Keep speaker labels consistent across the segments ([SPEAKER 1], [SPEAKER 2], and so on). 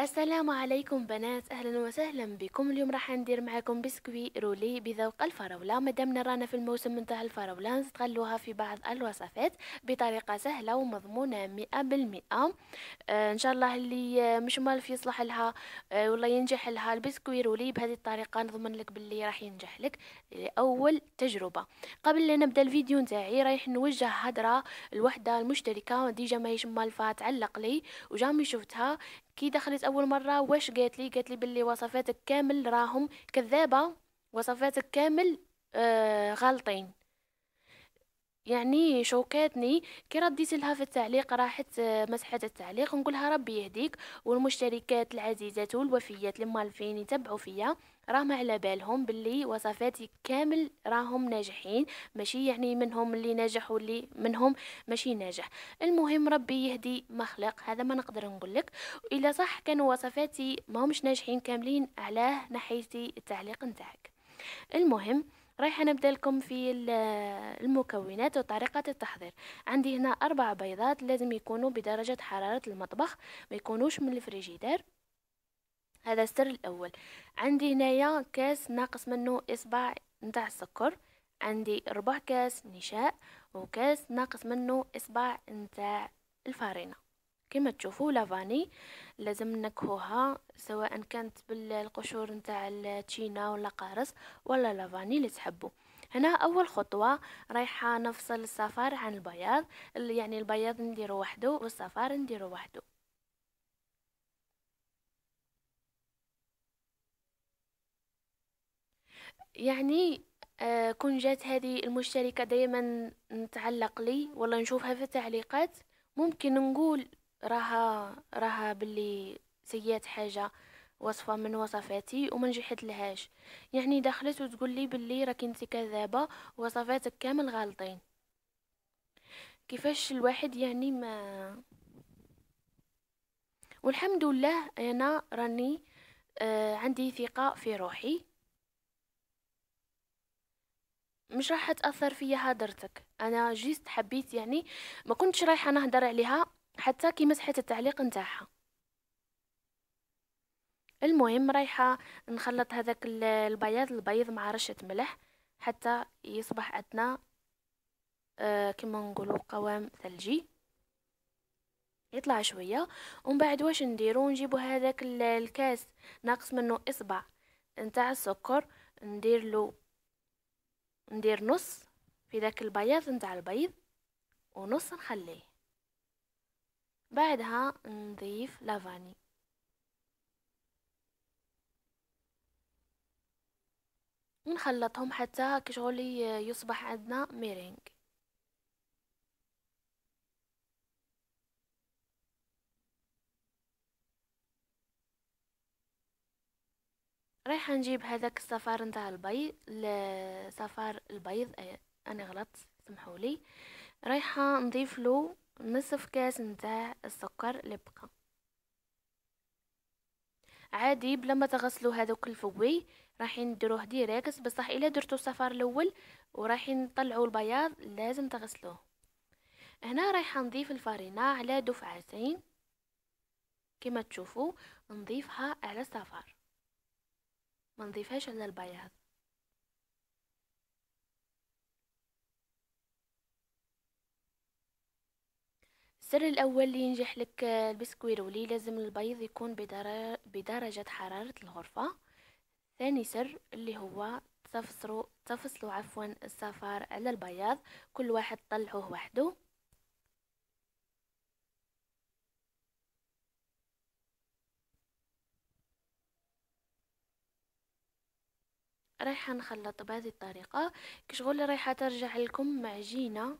[SPEAKER 1] السلام عليكم بنات، اهلا وسهلا بكم. اليوم راح ندير معكم بسكوي رولي بذوق الفراولة. مادام رانا في الموسم نتاع الفراولة نستغلوها في بعض الوصفات بطريقة سهلة ومضمونة 100%. ان شاء الله اللي مش مالف يصلح لها ولا ينجح لها البسكوي رولي بهذه الطريقة، نضمن لك باللي راح ينجح لك لأول تجربة. قبل لا نبدا الفيديو نتاعي رايح نوجه هدرة الوحدة المشتركة ديجا ماهيش مالفة تعلق لي وجامي شفتها كي دخلت اول مره. واش قالت لي باللي وصفاتك كامل راهم كذابه، وصفاتك كامل غالطين. يعني شوكاتني كي رديت لها في التعليق، راحت مسحت التعليق. نقولها ربي يهديك، والمشتركات العزيزات والوفيات اللي مالفين يتبعوا فيا راهم على بالهم باللي وصفاتي كامل راهم ناجحين، ماشي يعني منهم اللي ناجح واللي منهم ماشي ناجح. المهم ربي يهدي مخلق، هذا ما نقدر نقولك. الا صح كانوا وصفاتي ما همش ناجحين كاملين، علاه نحيتي التعليق نتاعك؟ المهم رايحة نبدأ لكم في المكونات وطريقة التحضير. عندي هنا 4 بيضات، لازم يكونوا بدرجة حرارة المطبخ، ما يكونوش من الفريجيدار، هذا السر الأول. عندي هنايا كاس ناقص منه إصبع نتاع السكر، عندي ربع كاس نشاء، وكاس ناقص منه إصبع نتاع الفارينة. كما تشوفوا لافاني لازم نكهوها، سواء كانت بالقشور نتاع التشينا ولا قارص ولا لافاني اللي تحبوا. هنا اول خطوه رايحه نفصل الصفار عن البياض، يعني البياض نديرو وحده والصفار نديرو وحده. يعني كون جات هذه المشتركة دايما نتعلق لي ولا نشوفها في التعليقات، ممكن نقول راها باللي سيات حاجة، وصفة من وصفاتي وما نجحت لهاش. يعني دخلت وتقول لي باللي راك انت كذابة، وصفاتك كامل غالطين. كيفاش الواحد يعني ما. والحمد لله انا راني عندي ثقة في روحي، مش راح تأثر فيا هدرتك. انا جيست حبيت يعني، ما كنتش رايحة نهدر عليها حتى كي مسحت التعليق نتاعها. المهم رايحة نخلط هذاك البيض مع رشة ملح حتى يصبح عندنا كما نقولوا قوام ثلجي، يطلع شوية. ومن بعد واش نديرو؟ نجيبو هذاك الكاس ناقص منه إصبع نتاع السكر، ندير نص في ذاك البياض نتاع البيض ونص نخليه. بعدها نضيف لافاني، ونخلطهم حتى كشغل يصبح عندنا ميرينج. رايحة نجيب هذاك الصفار نتاع البيض، صفار البيض انا غلط سمحولي. رايحة نضيف له نصف كاس نتاع السكر اللي بقى. عادي بلا ما تغسلوا هذوك الفوي، رايحين نديروه ديريكت، بصح الا درتو الصفار الاول ورايحين نطلعوا البياض لازم تغسلوه. هنا رايحة نضيف الفارينة على دفعتين، كما تشوفوا نضيفها على الصفار، ما نضيفهاش على البياض. السر الأول اللي ينجح لك البسكويت رولي، لازم البيض يكون بدرجة حرارة الغرفة. ثاني سر اللي هو تفصلوا عفوا الصفار على البياض، كل واحد طلعوه وحده. رايحة نخلط بهذه الطريقة، كشغل رايحة ترجع لكم معجينة.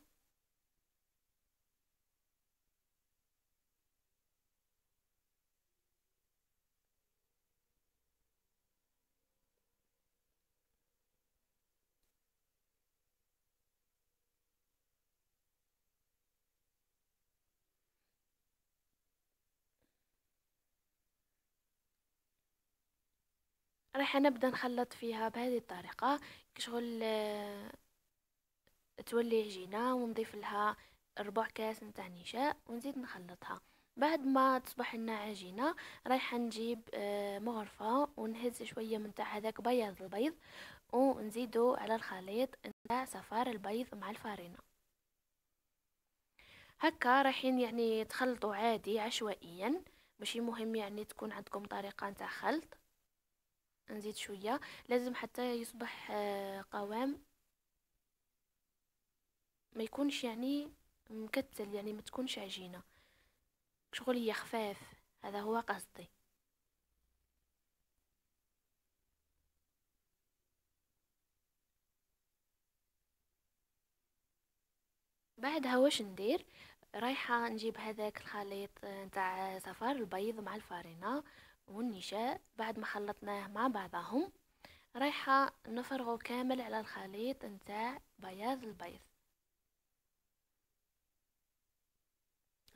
[SPEAKER 1] رايحة نبدأ نخلط فيها بهذه الطريقة، كشغل تولي عجينة، ونضيف لها ربع كاس نتاع نشاء ونزيد نخلطها. بعد ما تصبح لنا عجينة، رايحة نجيب مغرفة ونهز شوية من تاع هذاك بياض البيض، ونزيدو على الخليط نتاع صفار البيض مع الفارينة. هكا رايحين يعني تخلطوا عادي عشوائيا، ماشي مهم يعني تكون عندكم طريقة نتاع خلط. نزيد شوية، لازم حتى يصبح قوام ما يكونش يعني مكتل، يعني ما تكونش عجينة، شغل هي خفاف، هذا هو قصدي. بعدها واش ندير؟ رايحة نجيب هذاك الخليط نتاع صفار البيض مع الفارينة والنشاء. بعد ما خلطناه مع بعضهم، رايحة نفرغه كامل على الخليط نتاع بياض البيض.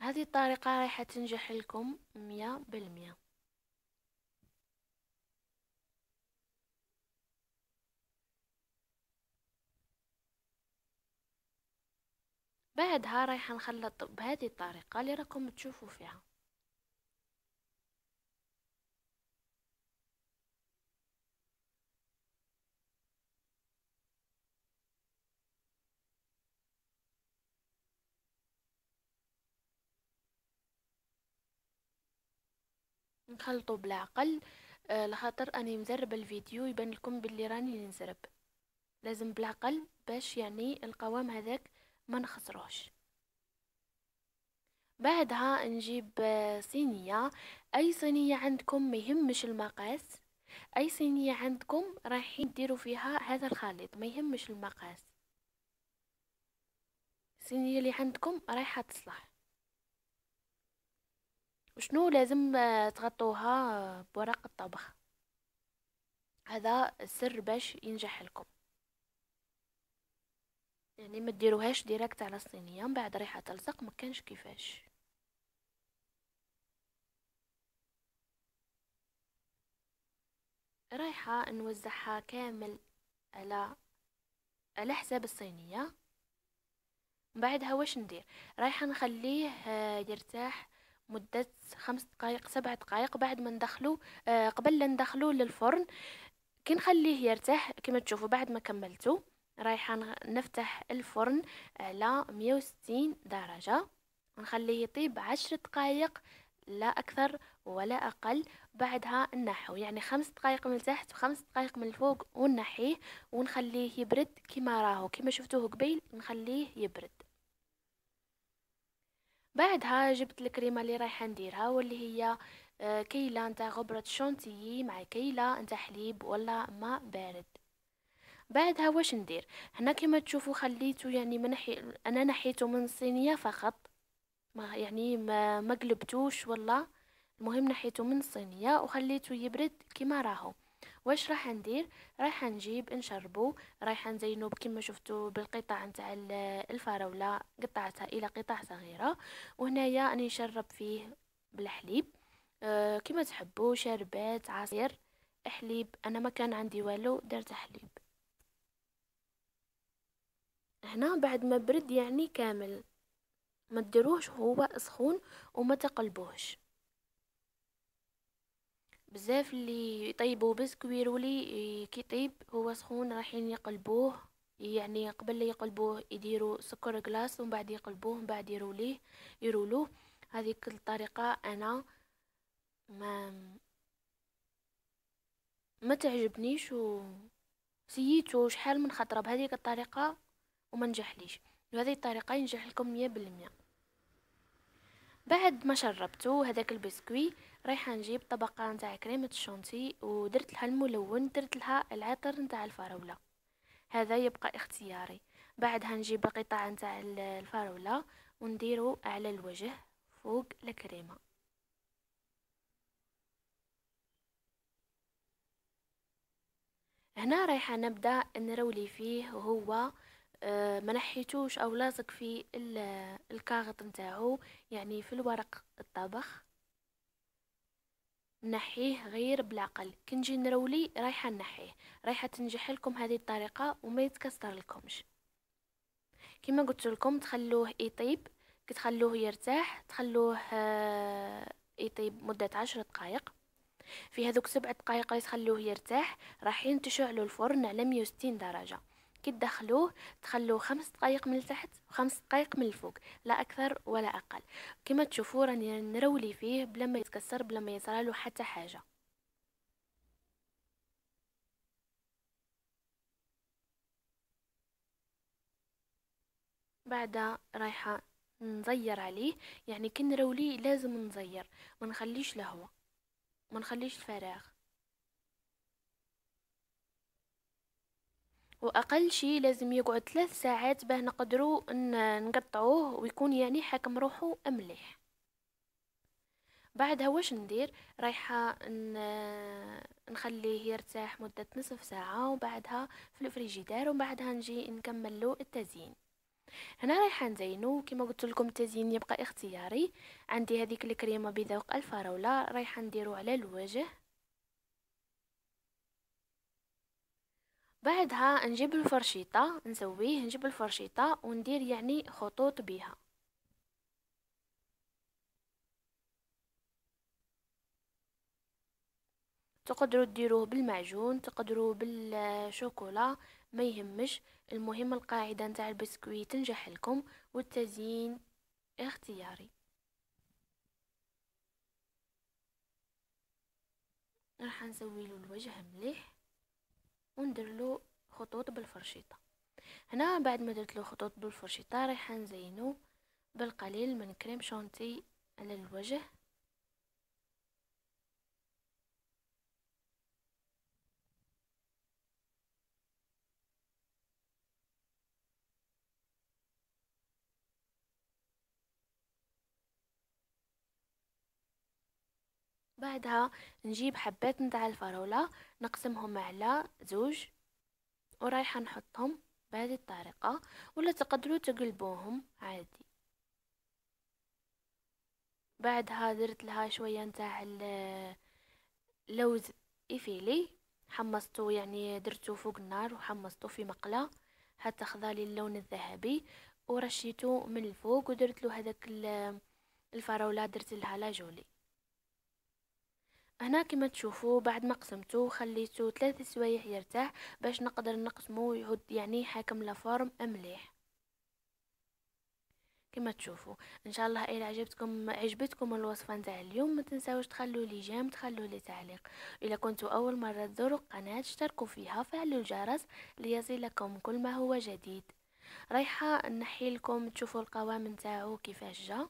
[SPEAKER 1] هذه الطريقة رايحة تنجح لكم 100%. بعدها رايحة نخلط بهذه الطريقة اللي راكم تشوفوا فيها. نخلطوا بالعقل، لخاطر اني مزرب الفيديو يبان لكم باللي راني نزرب. لازم بالعقل باش يعني القوام هذاك ما نخسروش. بعدها نجيب صينية، اي صينية عندكم، ما يهمش المقاس. اي صينية عندكم رايحين ديروا فيها هذا الخليط، ما يهمش المقاس. الصينية اللي عندكم رايحة تصلح. وشنو لازم تغطوها بورق الطبخ، هذا السر باش ينجح لكم. يعني ما تديروهاش ديريكت على الصينية من بعد ريحة تلصق، ما كانش كيفاش. رايحة نوزعها كامل على حساب الصينية. بعدها واش ندير؟ رايحة نخليه يرتاح مدة 5 دقائق 7 دقائق بعد ما ندخلو، قبل لا ندخلو للفرن. كي نخليه يرتاح كما تشوفوا بعد ما كملتو، رايحة نفتح الفرن على 160 درجة، ونخليه يطيب 10 دقائق، لا أكثر ولا أقل. بعدها نحو يعني 5 دقائق من تحت و5 دقائق من الفوق ونحيه، ونخليه يبرد كما راهو، كما شفتوه قبيل نخليه يبرد. بعدها جبت الكريمة اللي رايحة نديرها، واللي هي كيلة نتاع غبرة شونتيي مع كيلة نتاع حليب ولا ماء بارد. بعدها واش ندير؟ هنا كما تشوفوا خليته يعني انا نحيته من الصينية فقط، ما يعني ما قلبتوش والله. المهم نحيته من الصينية وخليته يبرد كما راهو. واش راح ندير؟ رايحه نجيب نشربو، رايحه نزينو كما شفتوا بالقطع نتاع الفراوله، قطعتها الى قطع صغيره، وهنايا راني نشرب فيه بالحليب. كما تحبوا، شربات، عصير، حليب. انا ما كان عندي والو درت حليب. هنا بعد ما برد يعني كامل، ما تديروهش هو سخون وما تقلبوهش. بزاف اللي يطيبوا بسكوير ولي كي يطيب هو سخون رايحين يقلبوه، يعني قبل لا يقلبوه يديروا سكر كلاص ومن بعد يقلبوه ومن بعد يرولوه. هذيك الطريقة انا ما ما تعجبنيش، و سييتو شحال من خطرة بهذيك الطريقة وما نجحليش. وهذه الطريقة ينجح لكم 100%. بعد ما شربتو هذاك البسكوي، رايحه نجيب طبقه نتاع كريمه الشونتي ودرت لها الملون، درت لها العطر نتاع الفراوله، هذا يبقى اختياري. بعدها نجيب قطع نتاع الفراوله ونديرو على الوجه فوق الكريمه. هنا رايحه نبدا نرولي فيه، وهو ما نحيتوش او لاصق في الكاغط نتاعو، يعني في الورق الطبخ. نحيه غير بالعقل، كي نجي نرولي رايحه نحيه. رايحه تنجح لكم هذه الطريقه وما يتكسر لكمش. كما قلت لكم تخلوه يطيب كي تخلوه يرتاح تخلوه يطيب مدة 10 دقائق. في هذوك 7 دقائق اللي تخلوه يرتاح راحين تشعلوا الفرن على 160 درجة. كي تدخلوه تخلوه 5 دقائق من التحت و5 دقائق من الفوق، لا اكثر ولا اقل. كما تشوفوا راني نرولي فيه بلا ما يتكسر بلا ما يصرالو حتى حاجه. بعد رايحه نزير عليه، يعني كي نروليه لازم نزير، ما نخليش لهوا، ما نخليش الفراغ. واقل شيء لازم يقعد 3 ساعات باه نقدروا نقطعوه ويكون يعني حاكم روحه مليح. بعدها واش ندير؟ رايحه نخليه يرتاح مده نصف ساعه، وبعدها في الفريجيدار، وبعدها نجي نكمل له التزيين. هنا رايحه نزينو كما قلت لكم، التزيين يبقى اختياري. عندي هذيك الكريمه بذوق الفراوله رايحه نديرو على الوجه. بعدها نجيب الفرشيطه نجيب الفرشيطه وندير يعني خطوط بها. تقدروا ديروه بالمعجون، تقدروا بالشوكولا، ما يهمش. المهم القاعدة نتاع البسكويت تنجح لكم، والتزيين اختياري. راح نسوي له الوجه مليح وندير له خطوط بالفرشيطه. هنا بعد ما درت له خطوط بالفرشيطه راح نزينه بالقليل من كريم شانتي على الوجه. بعدها نجيب حبات نتاع الفراولة نقسمهم على زوج، ورايحة نحطهم بهذه الطريقة، ولا تقدروا تقلبوهم عادي. بعدها درت لها شوية نتاع اللوز إيفيلي، حمصته يعني درته فوق النار وحمصته في مقلة حتى خذالي اللون الذهبي، ورشيته من الفوق ودرت له هذاك الفراولة درت لها لاجولي. هنا كما تشوفوا بعد ما قسمته وخليته 3 سوايع يرتاح باش نقدر نقسمه ويعود يعني حاكم لفورم مليح. كما تشوفوا ان شاء الله الى عجبتكم الوصفه نتاع اليوم، ما تنساوش تخلوا لي جيم، تخلوا لي تعليق. الى كنتوا اول مره تزوروا القناه اشتركوا فيها، فعلوا الجرس ليصلكم كل ما هو جديد. رايحه نحي لكم تشوفوا القوام نتاعو كيفاش جا.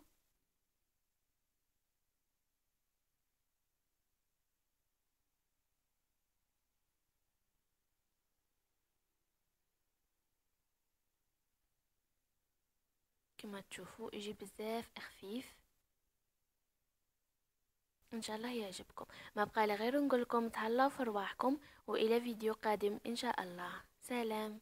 [SPEAKER 1] كما تشوفوا يجي بزاف خفيف. ان شاء الله يعجبكم. ما بقى لي غير نقول لكم تهلاو في رواحكم، والى فيديو قادم ان شاء الله. سلام.